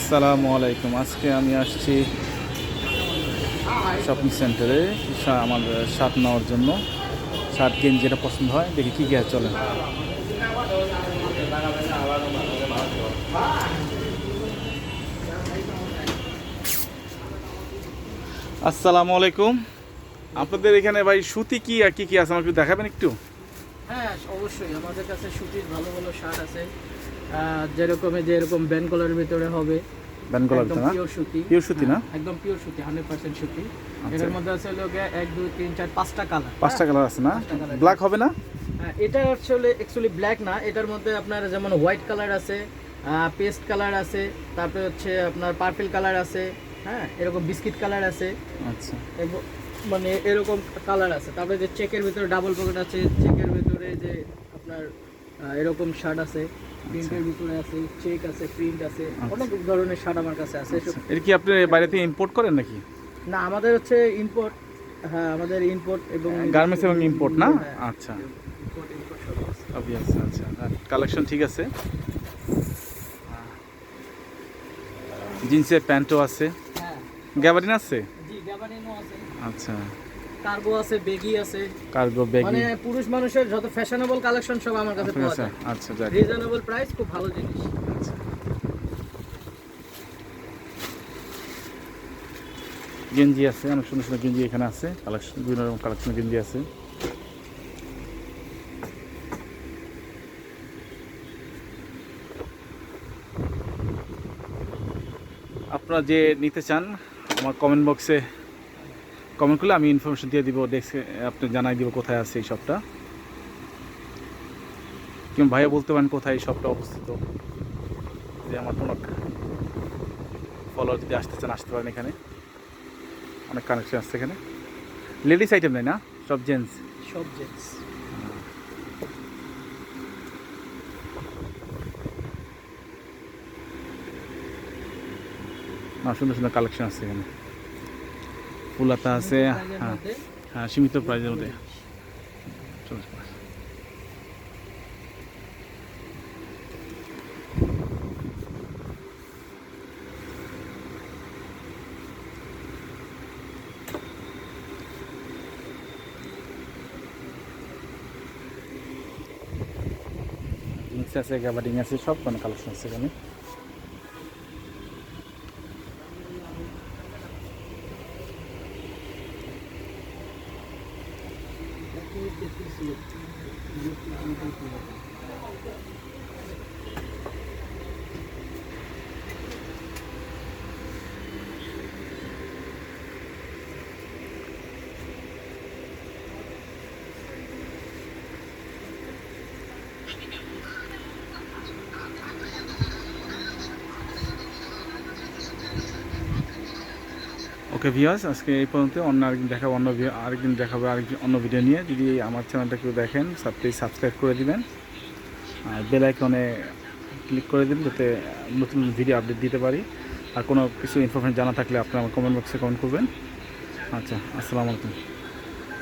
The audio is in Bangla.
আসসালামু আলাইকুম। আজকে আমি আসছি শপিং সেন্টারে আমার শার্ট নেওয়ার জন্য। শার্ট গেঞ্জি যেটা পছন্দ হয়, দেখি কী কী আছে চলেন। আসসালামু আলাইকুম। আপনাদের এখানে ভাই সুতি কি আর কি কি আছে আমাকে একটু দেখাবেন একটু? হ্যাঁ, অবশ্যই আমাদের কাছে সুতির ভালো ভালো শার্ট আছে। যেরকম ব্যান্ড কলারের ভিতরে হবে, ব্যান্ড কলার একদম না? পিওর সুতি। পিওর সুতি না? একদম পিওর সুতি, 100% সুতি। আচ্ছা। এটার মধ্যে আছে হলো গিয়ে 1 2 3 4 5টা কালার। 5টা কালার আছে না? 5টা কালার। ব্ল্যাক হবে না? এটা অ্যাকচুয়ালি ব্ল্যাক না, এটার মধ্যে আপনার যেমন হোয়াইট কালার আছে, পেস্ট কালার আছে, তারপরে হচ্ছে আপনার পার্পল কালার আছে, হ্যাঁ, এরকম বিস্কিট কালার আছে। আচ্ছা, মানে এরকম কালার আছে। তারপরে যে চেকের ভিতরে ডাবল পকেট আছে, চেকের ভিতরে যে আপনার এরকম শার্ট আছে, প্রিন্টের ভিতরে আছে, চেক আছে, প্রিন্ট আছে, অনেক ধরনের শার্ট আমার কাছে আছে। এটা কি আপনি বাইরে থেকে ইম্পোর্ট করেন নাকি? না, আমাদের হচ্ছে ইম্পোর্ট। হ্যাঁ, আমাদের ইম্পোর্ট এবং গার্মেন্টস এবং ইম্পোর্ট না? হ্যাঁ, আচ্ছা, import সব আছে। সবই আছে। আচ্ছা, কালেকশন ঠিক আছে। জিন্সের প্যান্টও আছে, হ্যাঁ, গ্যাবারিন আছে। জি, গ্যাবারিনো আছে, আচ্ছা, কার্গো আছে, বেগি আছে। কার্গো ব্যাগি মানে পুরুষ মানুষের যত ফ্যাশনেবল কালেকশন সব আমার কাছে পাওয়া যায়। আচ্ছা, যাক। রিজনেবল প্রাইস, খুব ভালো জিনিস। আচ্ছা, গেঞ্জি আছে, অনেক সুন্দর সুন্দর গেঞ্জি এখানে আছে। কালেকশন, বিভিন্ন রকম কালেকশন গেঞ্জি আছে। আপনারা যে নিতে চান আমার কমেন্ট বক্সে কমেন্ট করলে আমি ইনফরমেশন দিয়ে দিব, ডেস্কে আপনি জানাই দিব কোথায় আছে এই শপটা। কিংবা ভাইয়া বলতে পারেন কোথায় এই শপটা অবস্থিত, যে আমার কোনো ফলোয়ার যদি আসতে চান আসতে পারেন। এখানে অনেক কানেকশন আসছে এখানে। লেডিস আইটেম নেই না, সব জেন্টস। সব জেন্টস। সুন্দর সুন্দর কালেকশন আছে এখানে। ফুলাতা আছে, হ্যাঁ হ্যাঁ, সীমিত প্রাইজের মধ্যে। জিন্স আছে, গ্যাবার্ডিং আছে, সব মানে কালেকশন আছে এখানে। ওকে ভিউয়ার্স, আজকে এই পর্যন্ত। অন্য আরেকদিন দেখাবো, আরেকদিন দেখাবো অন্য ভিডিও নিয়ে। যদি আমার চ্যানেলটা কেউ দেখেন, প্লিজ সাবস্ক্রাইব করে দিবেন আর বেল আইকনে ক্লিক করে দিন, যাতে নতুন ভিডিও আপডেট দিতে পারি। আর কোনো কিছু ইনফরমেশন জানা থাকলে আপনারা আমার কমেন্ট বক্সে কমেন্ট করবেন। আচ্ছা, আসসালামু আলাইকুম।